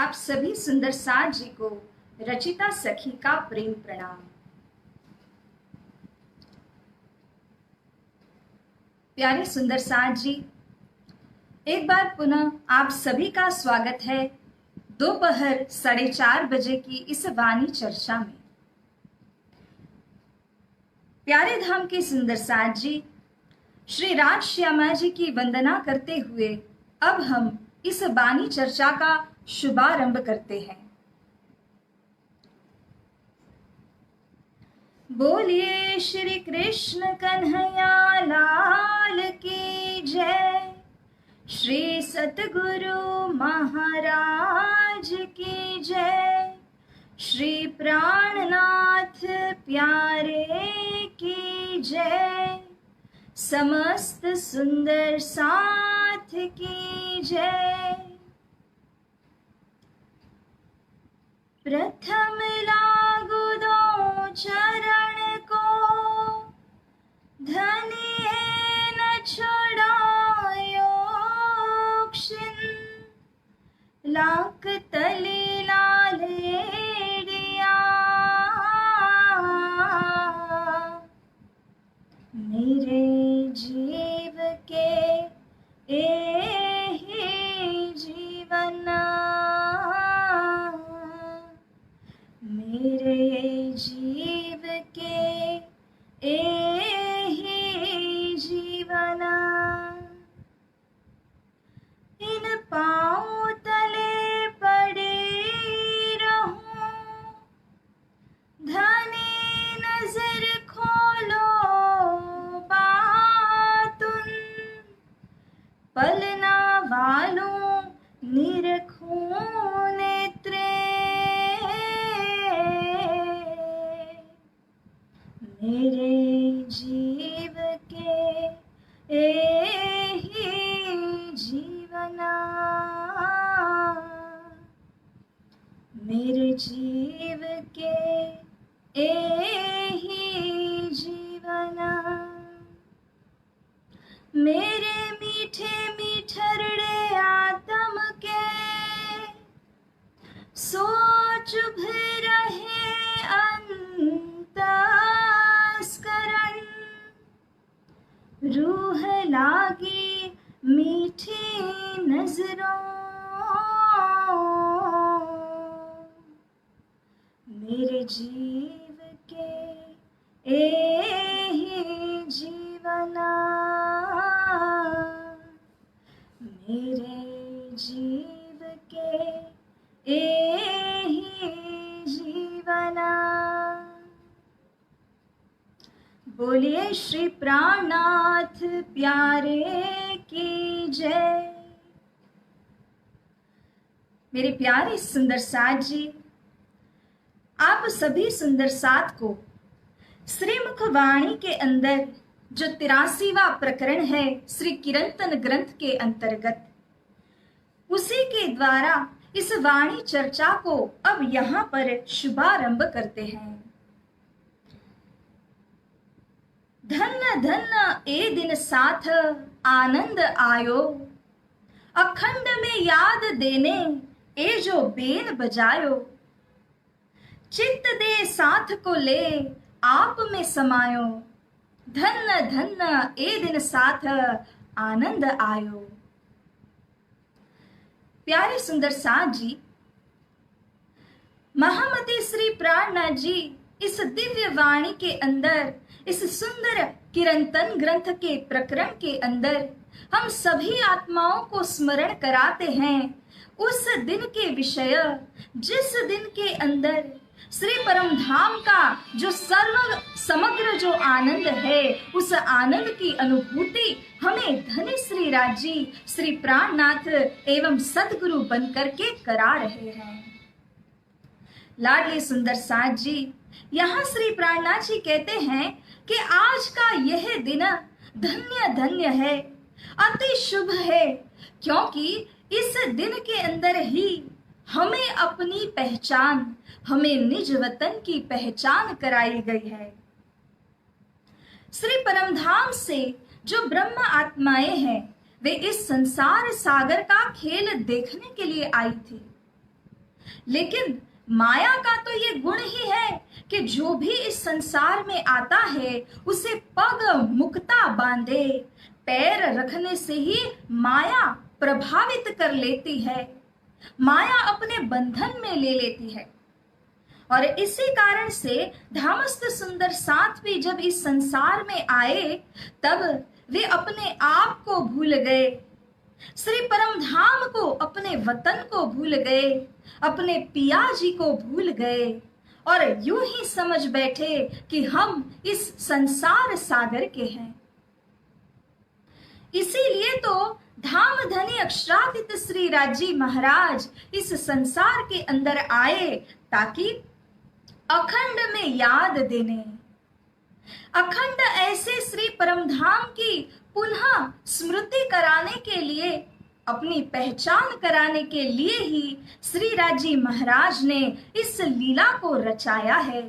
आप सभी सुंदर साथ जी को रचिता सखी का प्रेम प्रणाम। प्यारे सुंदर साथ जी, एक बार पुनः आप सभी का स्वागत है दोपहर 4:30 बजे की इस वाणी चर्चा में। प्यारे धाम के सुंदर साथ जी, श्री राज श्यामा जी की वंदना करते हुए अब हम इस वाणी चर्चा का शुभारंभ करते हैं। बोलिए श्री कृष्ण कन्हैया लाल की जय, श्री सतगुरु महाराज की जय, श्री प्राणनाथ प्यारे की जय, समस्त सुंदर साथ की जय। प्रथम लागू दो चरण को, धनिये न छुड़ायो क्षिण, लाख तली लालेड़िया, मेरे जीव के एहि जीवना, मेरे जीव के एहि जीवना। इन पाँव तले पड़े रहूं, धनी नजर खोलो बातुन, पलना वालों निरखूं नेत्रे, मेरे जीव के एहि जीवना, मेरे जीव के एहि जीवना। मेरे मीठे मीठरड़े आत्म के, सोच भी रहे अंतस्करण, रूह लागी मीठी नजरों, मेरे जीव के एहि जीवना, मेरे जीव के एहि जीवना। बोलिए श्री प्राणनाथ प्यारे की जय। मेरे प्यारे सुंदर साथ जी, आप सभी सुंदर साथ को श्रीमुख वाणी के अंदर जो 83वां प्रकरण है श्री कीर्तन ग्रंथ के अंतर्गत, उसी के द्वारा इस वाणी चर्चा को अब यहाँ पर शुभारंभ करते हैं। धन्य धन्य ए दिन साथ आनंद आयो, अखंड में याद देने ए जो बेन बजायो, चित्त दे साथ को ले आप में समायो, धन्य धन्य ए दिन साथ आनंद आयो। प्यारे सुंदर साथ जी, महामती श्री प्राणनाथ जी इस दिव्य वाणी के अंदर, इस सुंदर कीर्तन ग्रंथ के प्रकरण के अंदर हम सभी आत्माओं को स्मरण कराते हैं उस दिन के विषय, जिस दिन के अंदर श्री परम धाम का जो सर्व समग्र जो आनंद है, उस आनंद की अनुभूति हमें धन्य श्री राज जी श्री प्राणनाथ एवं सदगुरु बनकर के करा रहे हैं। लाडले सुंदर साथ जी, यहाँ श्री प्राणनाथ जी कहते हैं कि आज का यह दिन धन्य धन्य है, अति शुभ है, क्योंकि इस दिन के अंदर ही हमें अपनी पहचान, हमें निज वतन की पहचान कराई गई है। श्री परमधाम से जो ब्रह्म आत्माएं हैं, वे इस संसार सागर का खेल देखने के लिए आई थी। लेकिन माया का तो ये गुण ही है कि जो भी इस संसार में आता है उसे पग मुक्ता बांधे, पैर रखने से ही माया प्रभावित कर लेती है, माया अपने बंधन में ले लेती है। और इसी कारण से धामस्थ सुंदर साथ भी जब इस संसार में आए तब वे अपने आप को भूल गए, श्री परम धाम को, अपने वतन को भूल गए, अपने पिया जी को भूल गए और यूं ही समझ बैठे कि हम इस संसार सागर के हैं। इसीलिए तो धाम धनी अक्षरातीत श्री राजी महाराज इस संसार के अंदर आए ताकि अखंड में याद देने, अखंड ऐसे श्री परमधाम की पुनः स्मृति कराने के लिए, अपनी पहचान कराने के लिए ही श्री राजी महाराज ने इस लीला को रचाया है।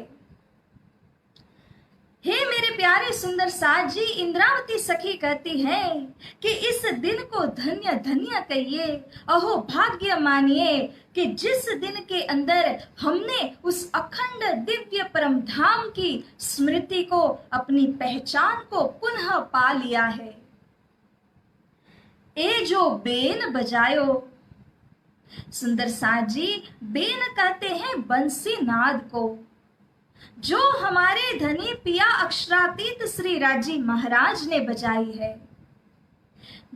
हे मेरे प्यारे सुंदर साथ जी, इंद्रावती सखी कहती है कि इस दिन को धन्य धन्य कहिए, अहो भाग्य मानिए कि जिस दिन के अंदर हमने उस अखंड दिव्य परम धाम की स्मृति को, अपनी पहचान को पुनः पा लिया है। ए जो बेन बजायो, सुंदर साथ जी बेन कहते हैं बंसी नाद को, जो हमारे धनी पिया अक्षरातीत श्री राजी महाराज ने बजाई है।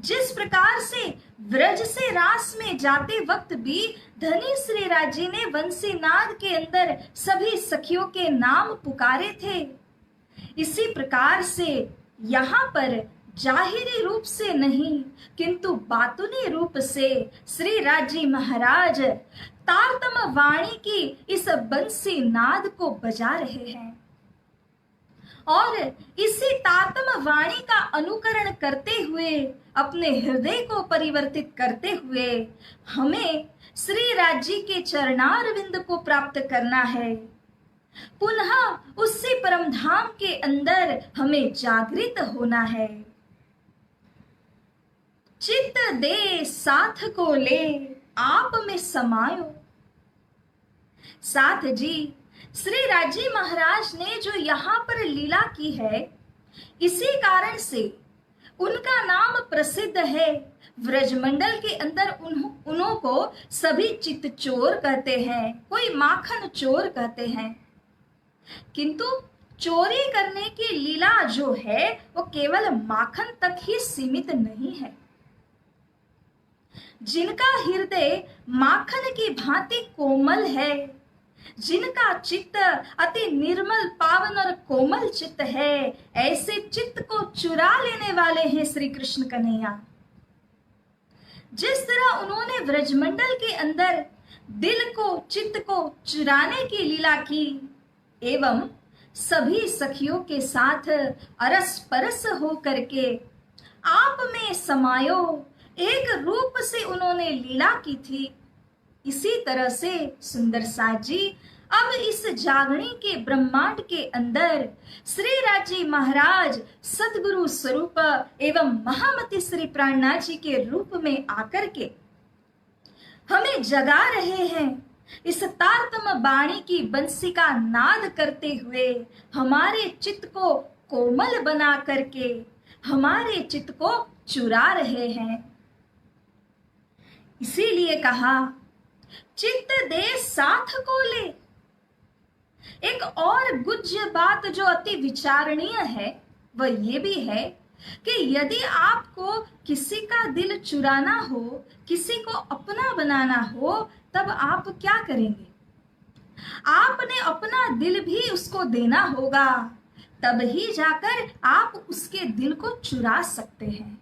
जिस प्रकार से व्रज से रास में जाते वक्त भी धनी श्री राजी ने बंसी नाद के अंदर सभी सखियों के नाम पुकारे थे, इसी प्रकार से यहाँ पर जाहिरी रूप से नहीं किंतु बातुनी रूप से श्री राजी महाराज तारतम वाणी की इस बंसी नाद को बजा रहे हैं और इसी तारतम वाणी का अनुकरण करते हुए, अपने हृदय को परिवर्तित करते हुए हमें श्री राजी के चरणारविंद को प्राप्त करना है। पुनः उसी परम धाम के अंदर हमें जागृत होना है। चित्त दे साथ को ले आप में समायो। साथ जी श्री राजी महाराज ने जो यहाँ पर लीला की है, इसी कारण से उनका नाम प्रसिद्ध है। व्रजमंडल के अंदर उन्हों को सभी चित्त चोर कहते हैं, कोई माखन चोर कहते हैं, किंतु चोरी करने की लीला जो है वो केवल माखन तक ही सीमित नहीं है। जिनका हृदय माखन की भांति कोमल है, जिनका चित्त अति निर्मल पावन और कोमल चित्त है, ऐसे चित्त को चुरा लेने वाले हैं श्री कृष्ण कन्हैया। जिस तरह उन्होंने व्रजमंडल के अंदर दिल को, चित्त को चुराने की लीला की एवं सभी सखियों के साथ अरस परस हो करके आप में समायो एक रूप से उन्होंने लीला की थी, इसी तरह से सुंदर साथ जी अब इस जागरण के ब्रह्मांड के अंदर श्री राजी महाराज सदगुरु स्वरूप एवं महामती श्री प्राणनाथ जी के रूप में आकर के हमें जगा रहे हैं। इस तारतम बाणी की बंसी का नाद करते हुए हमारे चित्त को कोमल बना करके हमारे चित्त को चुरा रहे हैं। इसीलिए कहा चित्त दे साथ को ले। एक और गुज्य बात जो अति विचारणीय है वह ये भी है कि यदि आपको किसी का दिल चुराना हो, किसी को अपना बनाना हो, तब आप क्या करेंगे? आपने अपना दिल भी उसको देना होगा, तब ही जाकर आप उसके दिल को चुरा सकते हैं।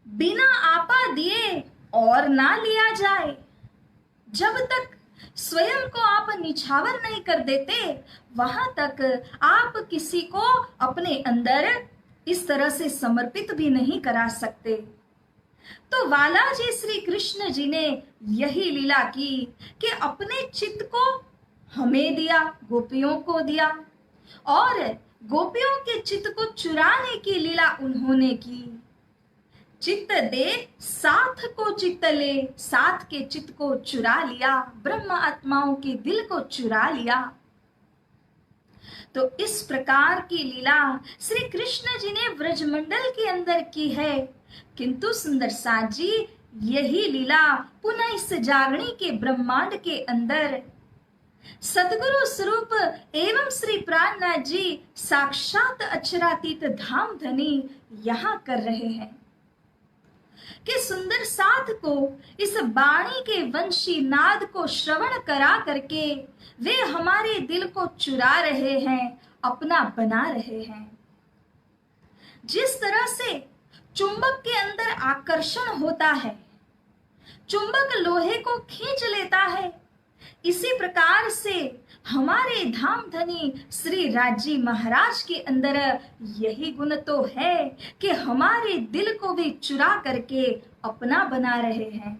बिना आपा दिए और ना लिया जाए। जब तक स्वयं को आप निछावर नहीं कर देते, वहां तक आप किसी को अपने अंदर इस तरह से समर्पित भी नहीं करा सकते। तो बालाजी श्री कृष्ण जी ने यही लीला की कि अपने चित्त को हमें दिया, गोपियों को दिया, और गोपियों के चित्त को चुराने की लीला उन्होंने की। चित्त दे साथ को चित्त ले, साथ के चित्त को चुरा लिया, ब्रह्म आत्माओं के दिल को चुरा लिया। तो इस प्रकार की लीला श्री कृष्ण जी ने ब्रजमंडल के अंदर की है। किंतु सुंदर साथ जी यही लीला पुनः इस जागणी के ब्रह्मांड के अंदर सदगुरु स्वरूप एवं श्री प्राणनाथ जी साक्षात अक्षरातीत धाम धनी यहाँ कर रहे हैं कि सुंदर साथ को इस वाणी के वंशी नाद को श्रवण करा करके वे हमारे दिल को चुरा रहे हैं, अपना बना रहे हैं। जिस तरह से चुंबक के अंदर आकर्षण होता है, चुंबक लोहे को खींच लेता है, इसी प्रकार से हमारे धाम धनी श्री राजी महाराज के अंदर यही गुण तो है कि हमारे दिल को भी चुरा करके अपना बना रहे हैं।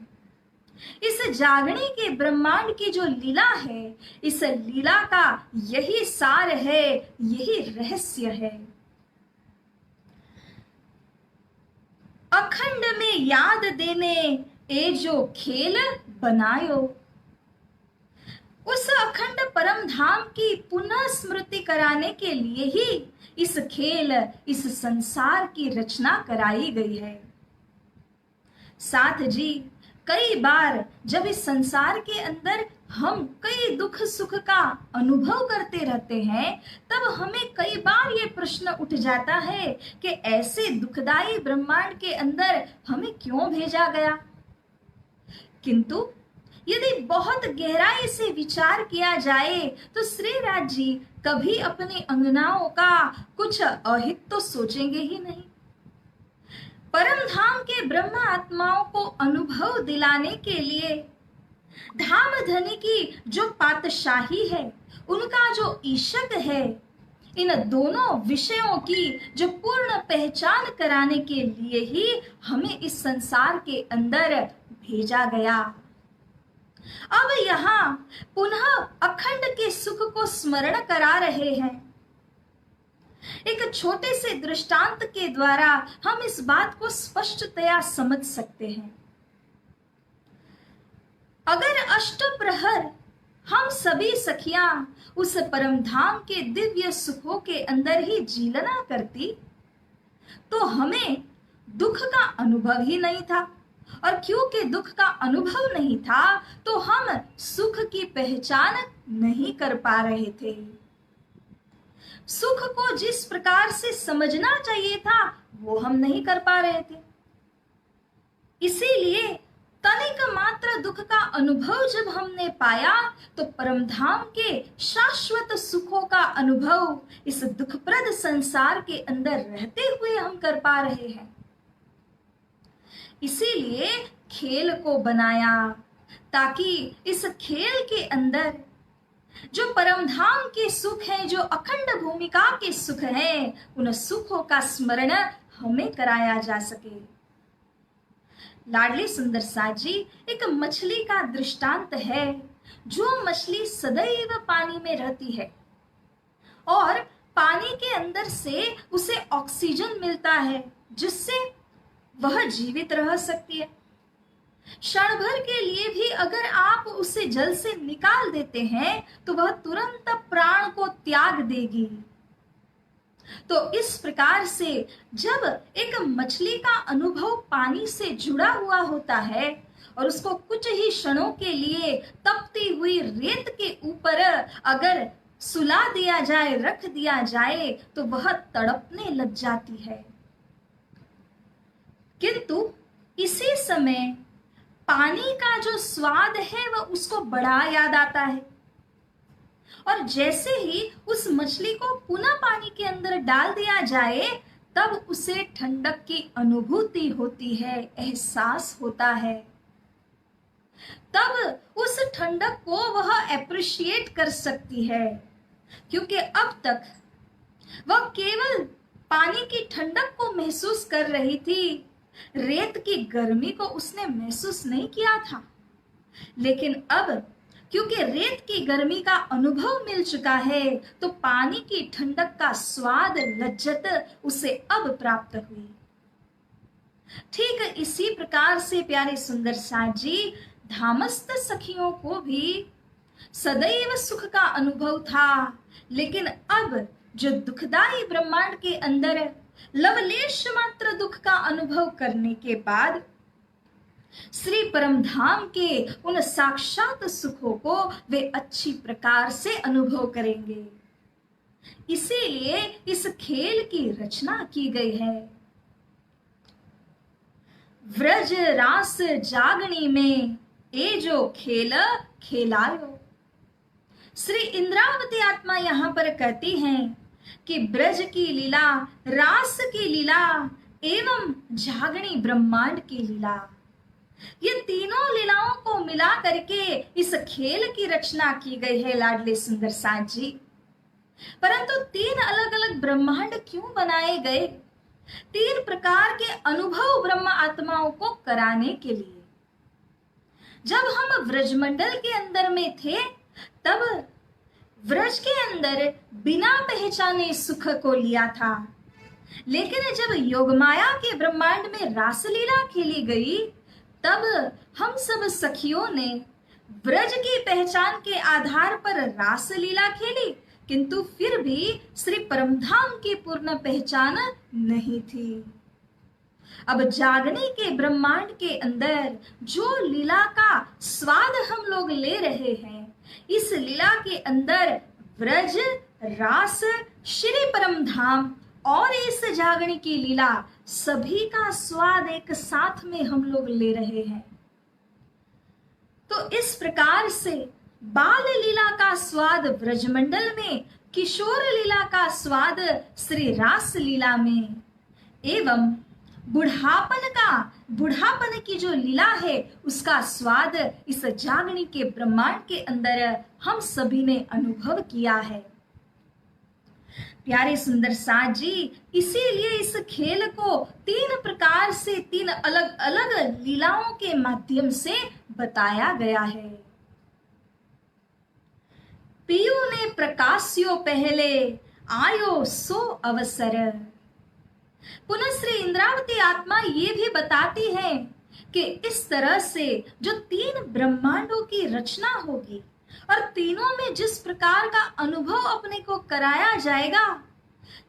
इस जागणे के ब्रह्मांड की जो लीला है, इस लीला का यही सार है, यही रहस्य है। अखंड में याद देने ए जो खेल बनायो, उस अखंड परम धाम की पुनः स्मृति कराने के लिए ही इस खेल, इस संसार की रचना कराई गई है। साथ जी कई बार जब इस संसार के अंदर हम कई दुख सुख का अनुभव करते रहते हैं, तब हमें कई बार ये प्रश्न उठ जाता है कि ऐसे दुखदाई ब्रह्मांड के अंदर हमें क्यों भेजा गया। किंतु यदि बहुत गहराई से विचार किया जाए तो श्री राज जी कभी अपनी अंगनाओं का कुछ अहित तो सोचेंगे ही नहीं। परम धाम के ब्रह्म आत्माओं को अनुभव दिलाने के लिए धाम धनी की जो पातशाही है, उनका जो ईशक है, इन दोनों विषयों की जो पूर्ण पहचान कराने के लिए ही हमें इस संसार के अंदर भेजा गया। अब यहाँ पुनः अखंड के सुख को स्मरण करा रहे हैं। एक छोटे से दृष्टांत के द्वारा हम इस बात को स्पष्टतया समझ सकते हैं। अगर अष्ट प्रहर हम सभी सखियां उस परम धाम के दिव्य सुखों के अंदर ही जीलना करती, तो हमें दुख का अनुभव ही नहीं था, और क्योंकि दुख का अनुभव नहीं था तो हम सुख की पहचान नहीं कर पा रहे थे। सुख को जिस प्रकार से समझना चाहिए था वो हम नहीं कर पा रहे थे। इसीलिए तनिक मात्र दुख का अनुभव जब हमने पाया तो परमधाम के शाश्वत सुखों का अनुभव इस दुखप्रद संसार के अंदर रहते हुए हम कर पा रहे हैं। इसीलिए खेल को बनाया ताकि इस खेल के अंदर जो परमधाम के सुख हैं, जो अखंड भूमिका के सुख हैं, उन सुखों का स्मरण हमें कराया जा सके। लाडली सुंदर साथ जी एक मछली का दृष्टांत है। जो मछली सदैव पानी में रहती है और पानी के अंदर से उसे ऑक्सीजन मिलता है, जिससे वह जीवित रह सकती है। क्षण भर के लिए भी अगर आप उसे जल से निकाल देते हैं तो वह तुरंत प्राण को त्याग देगी। तो इस प्रकार से जब एक मछली का अनुभव पानी से जुड़ा हुआ होता है और उसको कुछ ही क्षणों के लिए तपती हुई रेत के ऊपर अगर सुला दिया जाए, रख दिया जाए, तो वह तड़पने लग जाती है। किंतु इसी समय पानी का जो स्वाद है वह उसको बड़ा याद आता है, और जैसे ही उस मछली को पुनः पानी के अंदर डाल दिया जाए तब उसे ठंडक की अनुभूति होती है, एहसास होता है। तब उस ठंडक को वह एप्रिशिएट कर सकती है, क्योंकि अब तक वह केवल पानी की ठंडक को महसूस कर रही थी, रेत की गर्मी को उसने महसूस नहीं किया था। लेकिन अब क्योंकि रेत की गर्मी का अनुभव मिल चुका है तो पानी की ठंडक का स्वाद, लज्जत उसे अब प्राप्त हुई। ठीक इसी प्रकार से प्यारे सुंदर साथ जी धामस्थ सखियों को भी सदैव सुख का अनुभव था, लेकिन अब जो दुखदाई ब्रह्मांड के अंदर लवलेश मात्र दुख का अनुभव करने के बाद श्री परमधाम के उन साक्षात सुखों को वे अच्छी प्रकार से अनुभव करेंगे। इसीलिए इस खेल की रचना की गई है। व्रज रास जागनी में ए जो खेल खेलायो। श्री इंद्रावती आत्मा यहाँ पर कहती हैं कि ब्रज की लीला, रास की लीला एवं जागनी ब्रह्मांड की लीला, ये तीनों लीलाओं को मिला करके इस खेल की रचना की गई है लाडले सुंदर साथ जी। परंतु तीन अलग अलग ब्रह्मांड क्यों बनाए गए? तीन प्रकार के अनुभव ब्रह्म आत्माओं को कराने के लिए। जब हम व्रजमंडल के अंदर में थे तब व्रज के अंदर बिना पहचाने सुख को लिया था, लेकिन जब योगमाया के ब्रह्मांड में रासलीला खेली गई तब हम सब सखियों ने व्रज की पहचान के आधार पर रासलीला खेली, किंतु फिर भी श्री परमधाम की पूर्ण पहचान नहीं थी। अब जागने के ब्रह्मांड के अंदर जो लीला का स्वाद हम लोग ले रहे हैं, इस लीला के अंदर व्रज, रास, श्री परमधाम और इस जागने की लीला सभी का स्वाद एक साथ में हम लोग ले रहे हैं। तो इस प्रकार से बाल लीला का स्वाद व्रजमंडल में, किशोर लीला का स्वाद श्री रास लीला में, एवं बुढ़ापन की जो लीला है उसका स्वाद इस जागनी के ब्रह्मांड के अंदर हम सभी ने अनुभव किया है। प्यारे सुंदर साथ जी, इसीलिए इस खेल को तीन प्रकार से, तीन अलग अलग लीलाओं के माध्यम से बताया गया है। पियू ने प्रकाश्यो पहले आयो सो अवसर। पुनः श्री इंद्रावती आत्मा ये भी बताती है कि इस तरह से जो तीन ब्रह्मांडों की रचना होगी और तीनों में जिस प्रकार का अनुभव अपने को कराया जाएगा,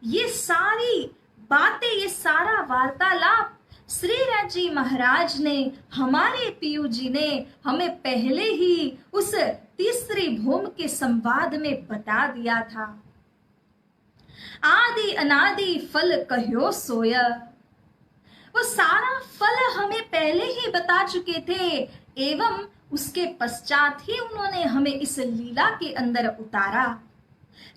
ये सारी बातें, ये सारा वार्तालाप श्री राजी महाराज ने, हमारे पीयू जी ने हमें पहले ही उस तीसरी भूम के संवाद में बता दिया था। आदि अनादि फल कह्यो सोय, वो सारा फल हमें पहले ही बता चुके थे एवं उसके पश्चात ही उन्होंने हमें इस लीला के अंदर उतारा।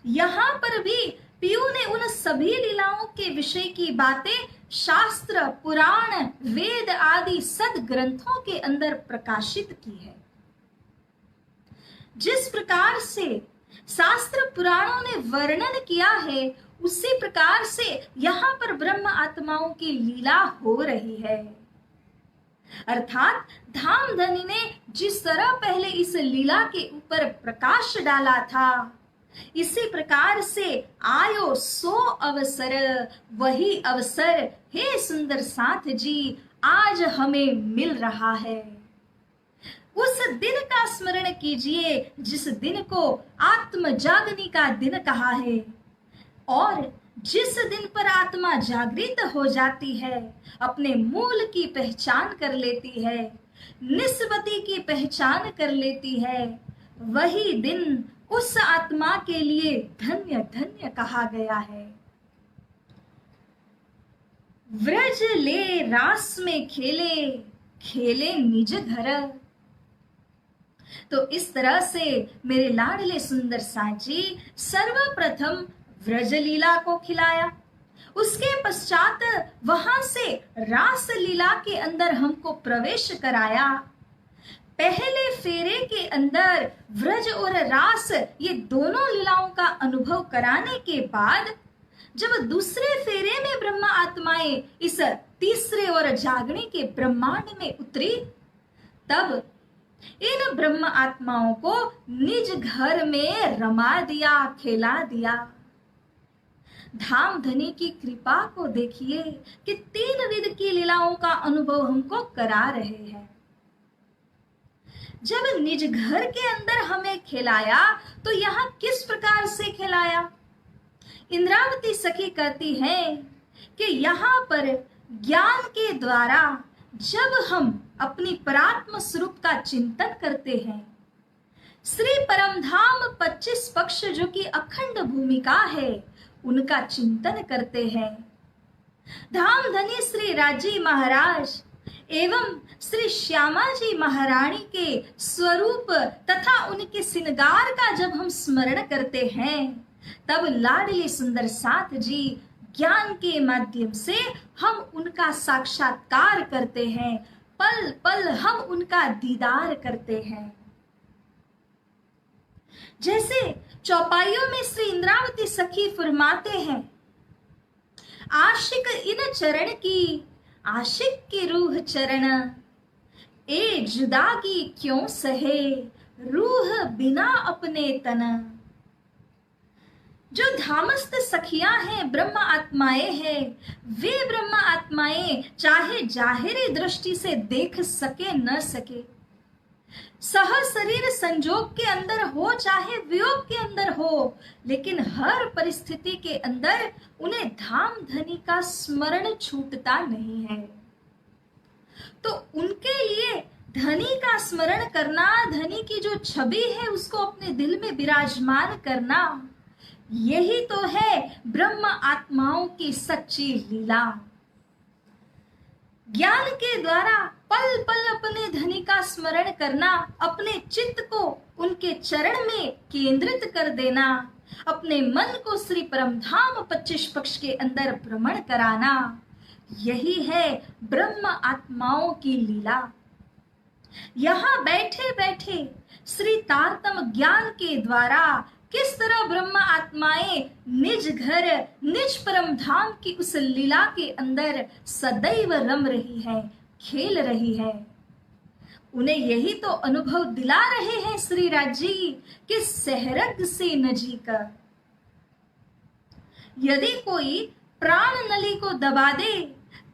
यहाँ पर भी पीयू ने उन सभी लीलाओं के विषय की बातें शास्त्र, पुराण, वेद आदि सद ग्रंथों के अंदर प्रकाशित की है। जिस प्रकार से शास्त्र पुराणों ने वर्णन किया है, उसी प्रकार से यहाँ पर ब्रह्म आत्माओं की लीला हो रही है। अर्थात धामधनी ने जिस तरह पहले इस लीला के ऊपर प्रकाश डाला था, इसी प्रकार से आयो सो अवसर, वही अवसर हे सुंदर साथ जी आज हमें मिल रहा है। उस दिन का स्मरण कीजिए जिस दिन को आत्म जागनी का दिन कहा है, और जिस दिन पर आत्मा जागृत हो जाती है, अपने मूल की पहचान कर लेती है, निस्बती की पहचान कर लेती है, वही दिन उस आत्मा के लिए धन्य धन्य कहा गया है। व्रज ले रास में खेले, खेले निज घर। तो इस तरह से मेरे लाडले सुंदर साथ जी सर्वप्रथम व्रज लीला को खिलाया, उसके पश्चात वहां से रास लीला के अंदर हमको प्रवेश कराया। पहले फेरे के अंदर व्रज और रास ये दोनों लीलाओं का अनुभव कराने के बाद जब दूसरे फेरे में ब्रह्म आत्माएं इस तीसरे और जागने के ब्रह्मांड में उतरी, तब इन ब्रह्म आत्माओं को निज घर में रमा दिया, खिला दिया। धामधनी की कृपा को देखिए कि 3 विध की लीलाओं का अनुभव हमको करा रहे हैं। जब निज घर के अंदर हमें खिलाया तो यहाँ किस प्रकार से खिलाया? इंद्रावती सखी कहती है कि यहाँ पर ज्ञान के द्वारा जब हम अपनी परात्म स्वरूप का चिंतन करते हैं, श्री परमधाम 25 पक्ष जो कि अखंड भूमिका है उनका चिंतन करते हैं, धामधनी श्री राजी महाराज एवं श्री श्यामा जी महारानी के स्वरूप तथा उनके श्रृंगार का जब हम स्मरण करते हैं, तब लाडली सुंदर साथ जी ज्ञान के माध्यम से हम उनका साक्षात्कार करते हैं, पल पल हम उनका दीदार करते हैं। जैसे चौपाइयों में श्री इंद्रावती सखी फरमाते हैं, आशिक इन चरण की आशिक की रूह चरण, ए जुदागी क्यों सहे रूह बिना अपने तन। जो धामस्थ सखियां हैं, ब्रह्म आत्माएं हैं, वे ब्रह्म आत्माएं चाहे जाहिरी दृष्टि से देख सके न सके, सह शरीर संजोग के अंदर हो चाहे वियोग के अंदर हो, लेकिन हर परिस्थिति के अंदर उन्हें धाम धनी का स्मरण छूटता नहीं है। तो उनके लिए धनी का स्मरण करना, धनी की जो छवि है उसको अपने दिल में विराजमान करना, यही तो है ब्रह्म आत्माओं की सच्ची लीला। ज्ञान के द्वारा पल पल अपने धनी का स्मरण करना, अपने चित्त को उनके चरण में केंद्रित कर देना, अपने मन को श्री परमधाम 25 पक्ष के अंदर भ्रमण कराना, यही है ब्रह्म आत्माओं की लीला। यहाँ बैठे बैठे श्री तारतम ज्ञान के द्वारा किस तरह ब्रह्म आत्माएं निज घर निज परम धाम की उस लीला के अंदर सदैव रम रही है, खेल रही है, उन्हें यही तो अनुभव दिला रहे हैं श्री राजी कि सहरग से नजीक। यदि कोई प्राण नली को दबा दे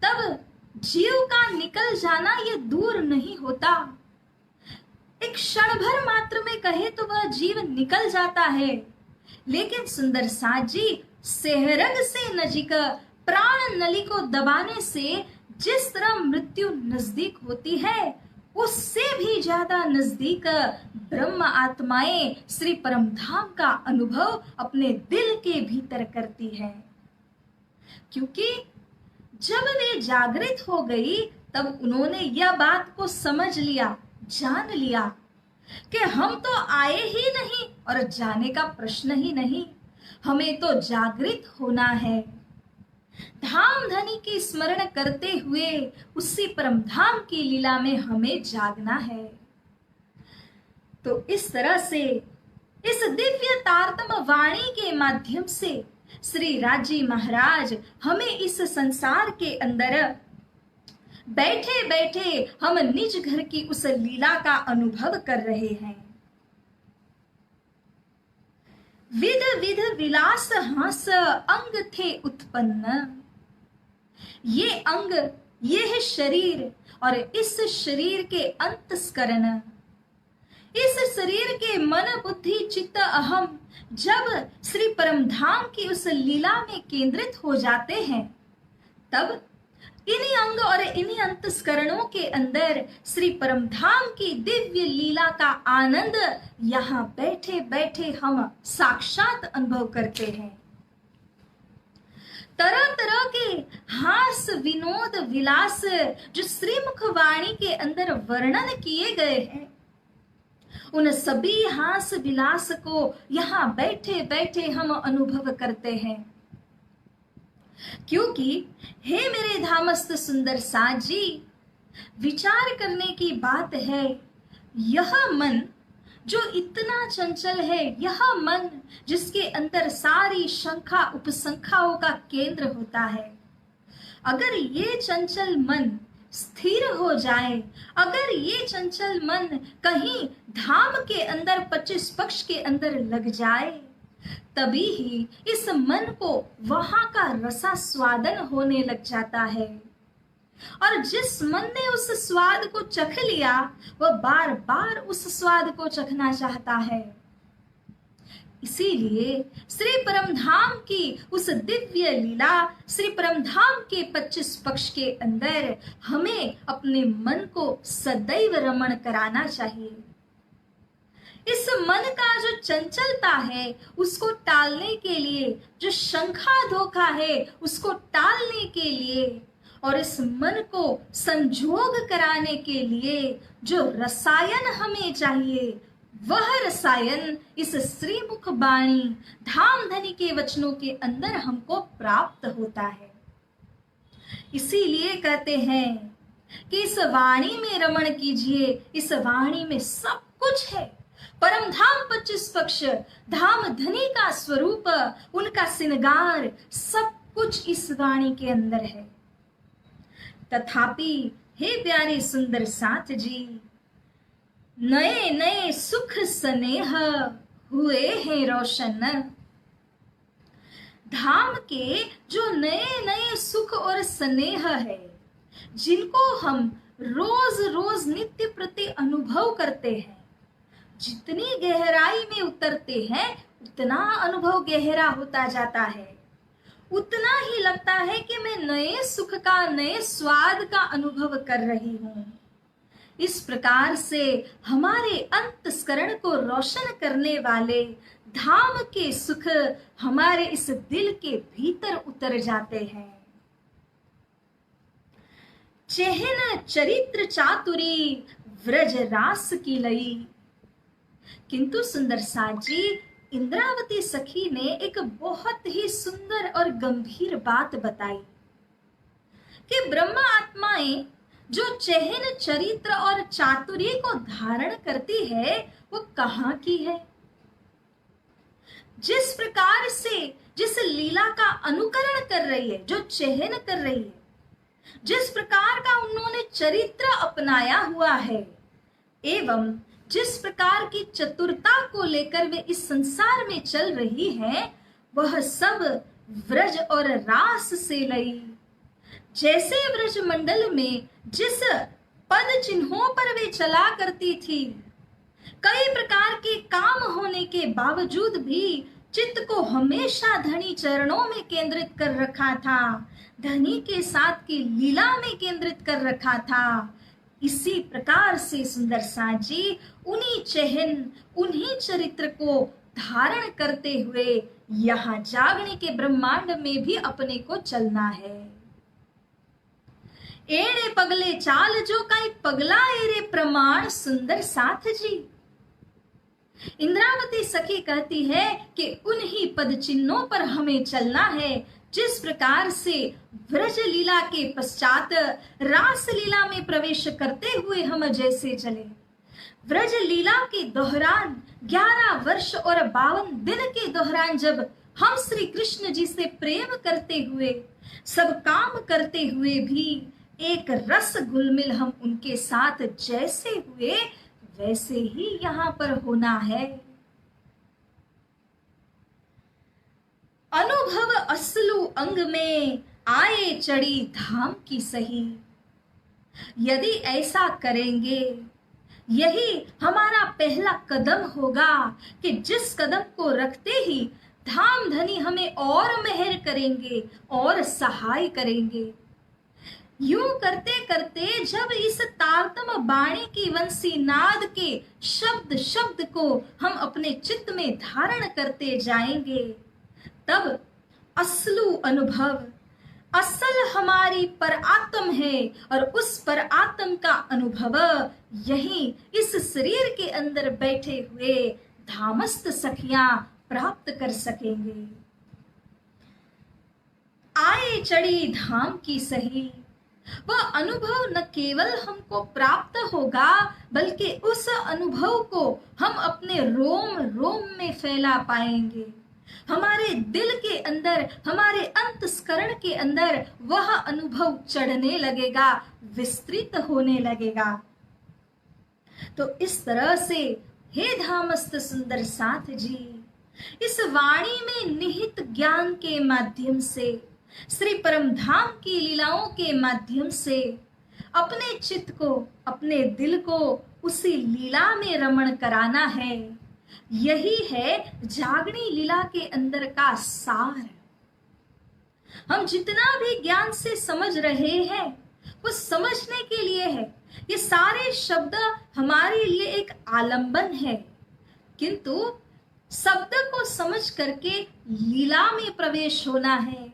तब जीव का निकल जाना ये दूर नहीं होता, एक क्षण भर मात्र में कहे तो वह जीव निकल जाता है। लेकिन सुंदर साथ जी सहरग से नजीक प्राण नली को दबाने से जिस तरह मृत्यु नजदीक होती है, उससे भी ज्यादा नजदीक ब्रह्म आत्माएं श्री परमधाम का अनुभव अपने दिल के भीतर करती है। क्योंकि जब वे जागृत हो गई तब उन्होंने यह बात को समझ लिया, जान लिया कि हम तो आए ही नहीं और जाने का प्रश्न ही नहीं, हमें तो जागृत होना है। धाम धनी की स्मरण करते हुए उसी परम धाम की लीला में हमें जागना है। तो इस तरह से इस दिव्य तारतम वाणी के माध्यम से श्री राजी महाराज हमें इस संसार के अंदर बैठे बैठे हम निज घर की उस लीला का अनुभव कर रहे हैं। विध विध विलास हास अंग थे उत्पन्न, ये अंग ये है शरीर और इस शरीर के अंतस्करण, इस शरीर के मन बुद्धि चित्त अहम जब श्री परमधाम की उस लीला में केंद्रित हो जाते हैं, तब इन्हीं अंग और इन्हीं अंतस्करणों के अंदर श्री परमधाम की दिव्य लीला का आनंद यहाँ बैठे बैठे हम साक्षात अनुभव करते हैं। तरह तरह के हास विनोद विलास जो श्रीमुख वाणी के अंदर वर्णन किए गए हैं, उन सभी हास विलास को यहाँ बैठे बैठे हम अनुभव करते हैं। क्योंकि हे मेरे धामस्थ सुंदर साथ जी, विचार करने की बात है, यह मन जो इतना चंचल है, यह मन जिसके अंदर सारी शंखा उपसंखाओं का केंद्र होता है, अगर ये चंचल मन स्थिर हो जाए, अगर ये चंचल मन कहीं धाम के अंदर 25 पक्ष के अंदर लग जाए, तभी ही इस मन को वहां का रसा स्वादन होने लग जाता है। और जिस मन ने उस स्वाद को चख लिया वह बार बार उस स्वाद को चखना चाहता है। इसीलिए श्री परमधाम की उस दिव्य लीला, श्री परमधाम के 25 पक्ष के अंदर हमें अपने मन को सदैव रमण कराना चाहिए। इस मन का जो चंचलता है उसको टालने के लिए, जो शंखा धोखा है उसको टालने के लिए, और इस मन को संजोग कराने के लिए जो रसायन हमें चाहिए, वह रसायन इस श्रीमुख बाणी धाम धनी के वचनों के अंदर हमको प्राप्त होता है। इसीलिए कहते हैं कि इस वाणी में रमण कीजिए, इस वाणी में सब कुछ है। परम धाम 25 पक्ष, धाम धनी का स्वरूप, उनका श्रृंगार, सब कुछ इस वाणी के अंदर है। तथापि हे प्यारे सुंदर साथ जी, नए नए सुख स्नेह हुए हैं रोशन। धाम के जो नए नए सुख और स्नेह है, जिनको हम रोज रोज नित्य प्रति अनुभव करते हैं, जितनी गहराई में उतरते हैं उतना अनुभव गहरा होता जाता है, उतना ही लगता है कि मैं नए सुख का, नए स्वाद का अनुभव कर रही हूं। इस प्रकार से हमारे अंतस्करण को रोशन करने वाले धाम के सुख हमारे इस दिल के भीतर उतर जाते हैं। चेहन चरित्र चातुरी व्रज रास की लई। किंतु सुंदर साथ जी, इंद्रावती सखी ने एक बहुत ही सुंदर और गंभीर बात बताई कि ब्रह्म आत्माएं जो चेहन चरित्र और चातुर्य को धारण करती है वो कहाँ की है। जिस प्रकार से जिस लीला का अनुकरण कर रही है, जो चेहन कर रही है, जिस प्रकार का उन्होंने चरित्र अपनाया हुआ है, एवं जिस प्रकार की चतुरता को लेकर वे इस संसार में चल रही है, वह सब व्रज और रास से लई। जैसे व्रज मंडल में जिस पद चिन्हों पर वे चला करती थी, कई प्रकार के काम होने के बावजूद भी चित्त को हमेशा धनी चरणों में केंद्रित कर रखा था, धनी के साथ की लीला में केंद्रित कर रखा था। इसी प्रकार से सुंदर साथ जी उन्हीं चेहन, उन्हीं चरित्र को धारण करते हुए यहाँ जागने के ब्रह्मांड में भी अपने को चलना है। एड़े पगले चाल जो काई पगला एरे प्रमाण सुंदर साथ जी। इंद्रावती सखी कहती है कि उन्हीं पद चिन्हों पर हमें चलना है, जिस प्रकार से व्रज लीला के पश्चात रास लीला में प्रवेश करते हुए हम जैसे चले। व्रज लीला के दौरान 11 वर्ष और 52 दिन के दौरान जब हम श्री कृष्ण जी से प्रेम करते हुए, सब काम करते हुए भी एक रस घुलमिल हम उनके साथ जैसे हुए, वैसे ही यहाँ पर होना है। अनुभव असलू अंग में आए चढ़ी धाम की सही। यदि ऐसा करेंगे, यही हमारा पहला कदम होगा कि जिस कदम को रखते ही धाम धनी हमें और मेहर करेंगे और सहाय करेंगे। यूं करते करते जब इस तारतम बाणी की वंशी नाद के शब्द शब्द को हम अपने चित्त में धारण करते जाएंगे, तब असलू अनुभव, असल हमारी पर आत्म है, और उस पर आत्म का अनुभव यही इस शरीर के अंदर बैठे हुए धामस्थ सखियां प्राप्त कर सकेंगे। आए चढ़ी धाम की सही, वह अनुभव न केवल हमको प्राप्त होगा, बल्कि उस अनुभव को हम अपने रोम रोम में फैला पाएंगे। हमारे दिल के अंदर, हमारे अंतस्करण के अंदर वह अनुभव चढ़ने लगेगा, विस्तृत होने लगेगा। तो इस तरह से हे धामस्थ सुंदर साथ जी, इस वाणी में निहित ज्ञान के माध्यम से, श्री परमधाम की लीलाओं के माध्यम से अपने चित्त को, अपने दिल को उसी लीला में रमण कराना है। यही है जागनी लीला के अंदर का सार। हम जितना भी ज्ञान से समझ रहे हैं वो समझने के लिए है। ये सारे शब्द हमारे लिए एक आलंबन है, किंतु शब्द को समझ करके लीला में प्रवेश होना है।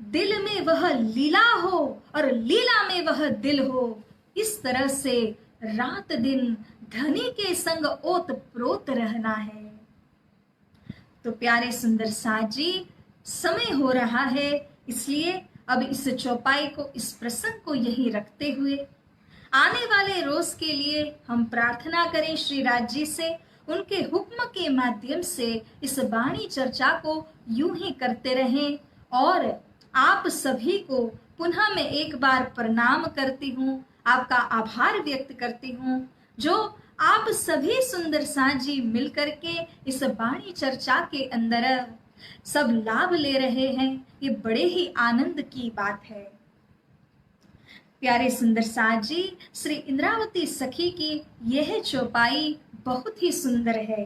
दिल में वह लीला हो और लीला में वह दिल हो। इस तरह से रात दिन धनी के संग ओत प्रोत रहना है। तो प्यारे सुंदर साथ जी, समय हो रहा है, इसलिए अब इस चौपाई को, इस प्रसंग को यहीं रखते हुए आने वाले रोज के लिए हम प्रार्थना करें श्री राज जी से, उनके हुक्म के माध्यम से इस वाणी चर्चा को यूं ही करते रहें। और आप सभी को पुनः मैं एक बार प्रणाम करती हूँ, आपका आभार व्यक्त करती हूँ, जो आप सभी सुंदर साथ जी मिलकर के इस वाणी चर्चा के अंदर सब लाभ ले रहे हैं। ये बड़े ही आनंद की बात है। प्यारे सुंदर साथ जी, श्री इंद्रावती सखी की यह चौपाई बहुत ही सुंदर है।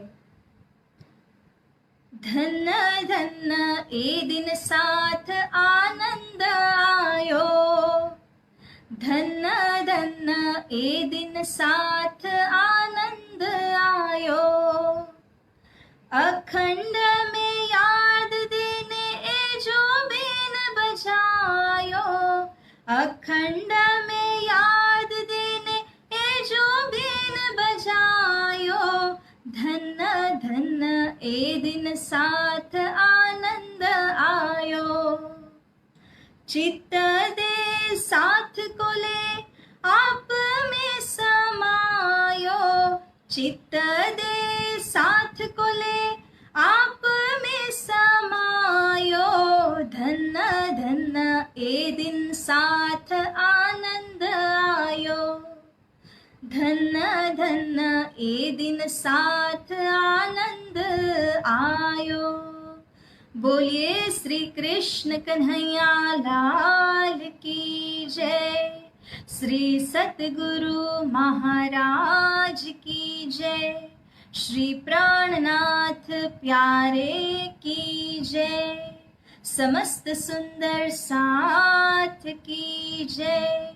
धन धन ए दिन साथ आनंद आयो, धन धन ए दिन साथ आनंद आयो, अखंड में याद देने ए जो बीन बजायो, अखंड में याद देने ए जो बीन बजायो, धन धन ए दिन साथ आनंद आयो, चित्त दे साथ को ले आप में समायो, चित्त दे साथ को ले आप में समायो, धन धन ए दिन साथ आनंद आयो, धन धन ए दिन साथ आनंद आयो। बोलिए श्री कृष्ण कन्हैया लाल की जय, श्री सतगुरु महाराज की जय, श्री प्राणनाथ प्यारे की जय, समस्त सुंदर साथ की जय,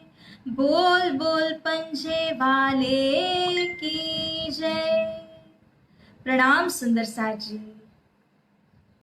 बोल बोल पंजे वाले की जय। प्रणाम सुंदर साथ जी।